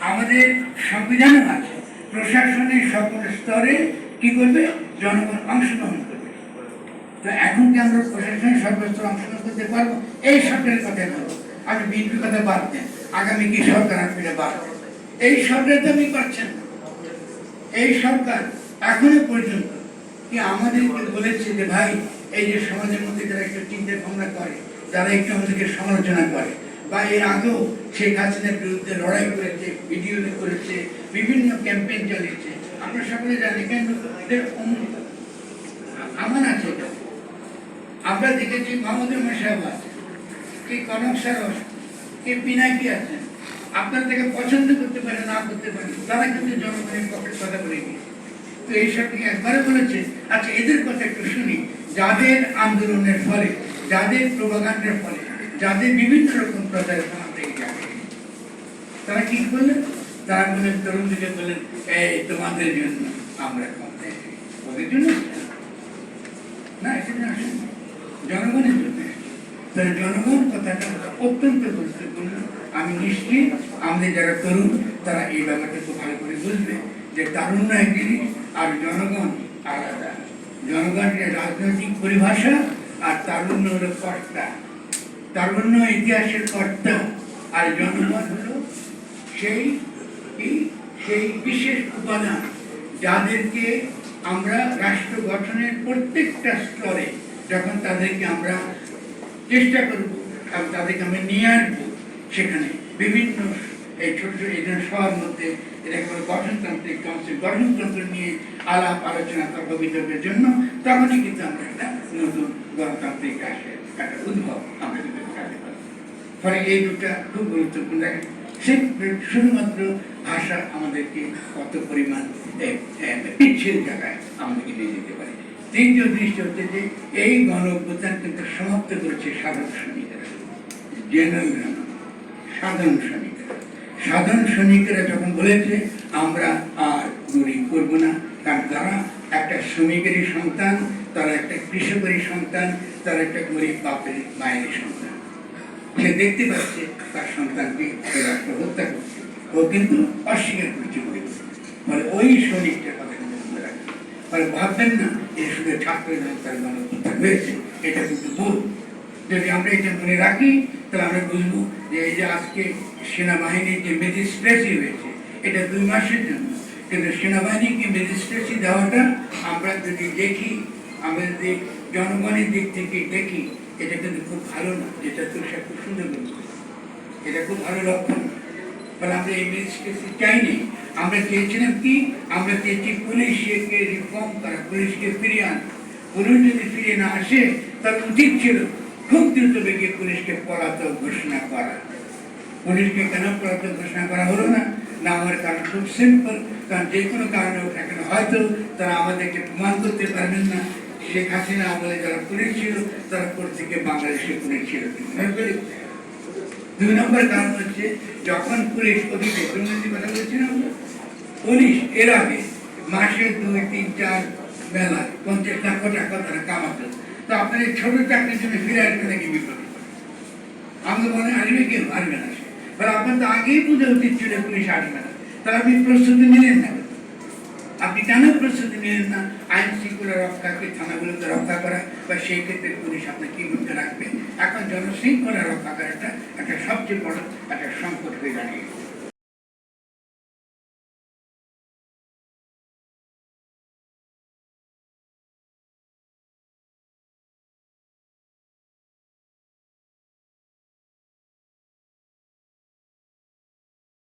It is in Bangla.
আমাদের সংবিধানও আছে, প্রশাসনের সকল স্তরে কি করবে, জনগণ অংশগ্রহণ করবে। তো এখন কি আমরা প্রশাসনের সর্বস্তরে অংশগ্রহণ করতে পারবো? এই সরকারের কথা বলবো, আমি বিএনপির কথা বাদ দেন, আগামী কি সরকার আসবে বাদ দেন, এই সরকার তো আপনি পারছেন না। এই সরকার এখনো পর্যন্ত কি আমাদেরকে বলেছে যে ভাই, এই যে সমাজের মধ্যে যারা একটু চিন্তা ভাবনা করে, যারা একটু আমাদেরকে সমালোচনা করে, বা এর আগেও শেখ হাসিনার বিরুদ্ধে লড়াই করেছে, ভিডিও করেছে, বিভিন্ন ক্যাম্পেইন চালিয়েছে, আমরা সকলে জানি, কেন আমার আছে এটা। আমরা দেখেছি মোহাম্মদ সাহেব আছে, কি কনক স্যার আছে, কি পিনাকি আছেন, আপনার থেকে পছন্দ করতে পারে না করতে পারে, তারা কিন্তু জনগণের পক্ষে কথা বলে গিয়েছে। তো এইসব একবারে বলেছে। আচ্ছা, এদের কথা একটু শুনি, যাদের আন্দোলনের ফলে, যাদের প্রোপাগান্ডার ফলে, যাদের বিভিন্ন রকম প্রচারণা থেকে যাবে, তারা কি করলেন? তারা বললেন, তরুণদেরকে বললেন, এই তোমাদের জন্য আমরা ওদের জন্য না, এখানে আসেন জনগণের জন্য। তাহলে জনগণ কথাটা অত্যন্ত গুরুত্বপূর্ণ। আমি নিশ্চিত আমাদের যারা তরুণ তারা এই ব্যাপারটা খুব ভালো করে বুঝবে যে তারুণ্য এক জিনিস আর জনগণ আলাদা। জনগণের রাজনৈতিক পরিভাষা আর তারুণ্য হলো কর্তা, তারুণ্য ইতিহাসের কর্তা, আর জনগণ হলো সেই বিশেষ উপাদান যাদেরকে আমরা রাষ্ট্র গঠনের প্রত্যেকটা স্তরে যখন তাদেরকে আমরা চেষ্টা করব এবং তাদেরকে আমরা নিয়ে আসবো, সেখানে বিভিন্ন এই ছোট ছোট এই সবার মধ্যে এটা করে গঠনতান্ত্রিক কাউন্সিল, গঠনতন্ত্র নিয়ে আলাপ আলোচনা তর্ক বিতর্কের জন্য, তখনই কিন্তু আমরা একটা নতুন গণতান্ত্রিক রাষ্ট্রের একটা উদ্ভব আমরা কিন্তু ঘটাতে পারি। ফলে এই দুটা খুব গুরুত্বপূর্ণ। সে শুধুমাত্র ভাষা আমাদেরকে কত পরিমাণ পিচ্ছিল জায়গায় আমাদেরকে নিয়ে যেতে পারে। তৃতীয় দৃষ্টি হচ্ছে যে এই গণ অভ্যুত্থান কিন্তু সমাপ্ত করেছে সাধারণ শ্রমিকেরা, জেনারেল সাধারণ শ্রমিকেরা। সাধারণ শ্রমিকেরা যখন বলেছে আমরা আর গরিব করবো না, কারণ তারা একটা শ্রমিকেরই সন্তান, তারা একটা কৃষকেরই সন্তান, তারা একটা গরিব বাপের মায়েরই সন্তান। সে দেখতে পাচ্ছে তার সন্তানকে রাষ্ট্র হত্যা করছে, ও কিন্তু অস্বীকার করছে বলে। ফলে ওই শ্রমিকটার কথা কিন্তু মনে রাখবে। ফলে ভাববেন না যে শুধু ছাত্রের তার গণতন্ত্র হয়েছে, এটা কিন্তু ভুল। যদি আমরা এটা মনে রাখি তাহলে আমরা বুঝবো যে এই যে আজকে সেনাবাহিনীর যে ম্যাজিস্ট্রেসি হয়েছে, এটা 2 মাসের জন্য, কিন্তু সেনাবাহিনীকে ম্যাজিস্ট্রেসি দেওয়াটা আমরা যদি দেখি, আমরা যদি জনগণের দিক থেকে দেখি, এটা কিন্তু খুব ভালো না। যেটা তো সে খুব সুন্দর বলছে, এটা খুব ভালো লক্ষণ। ফলে আমরা এই ম্যাজিস্ট্রেসি চাইনি। আমরা চেয়েছিলাম কি, আমরা চেয়েছি পুলিশকে রিফর্ম করা, পুলিশকে ফিরিয়ে আনা। পুলিশ যদি ফিরে না আসে, তার উচিত ছিল খুব দ্রুত বেগে পুলিশকে পলাতক ঘোষণা করা। পুলিশকে কেন পলাতক ঘোষণা করা হলো না? না আমার কারণ খুব সিম্পল, কারণ যে কোনো কারণে হোক না কেন, হয়তো তারা আমাদেরকে প্রমাণ করতে পারবেন না শেখ হাসিনা আমলে যারা পুলিশ ছিল তারা প্রত্যেকে বাংলাদেশের পুলিশ ছিল। 2 নম্বর কারণ হচ্ছে, যখন পুলিশ অতীতে দুর্নীতির কথা বলছিলাম, পুলিশ এর আগে মাসে 2, 3, 4 বেলা 50 লক্ষ টাকা তারা কামাতো। তো আপনার এই ছোট চাকরির জন্য ফিরে আসবে নাকি বিপদে? আমাদের মনে আসবে কেউ? আসবে না। আপনার তো আগেই বুঝে উচিত ছিল পুলিশ আসবে না, তাহলে আপনি প্রস্তুতি নিলেন না। আপনি কেন প্রস্তুতি নিলেন না আইন শৃঙ্খলা রক্ষাকে, থানাগুলোকে রক্ষা করা, বা সেই ক্ষেত্রে পুলিশ আপনার কি ভূমিকা রাখবে? এখন জনশৃঙ্খলা রক্ষা করাটা একটা সবচেয়ে বড় একটা সংকট হয়ে দাঁড়িয়ে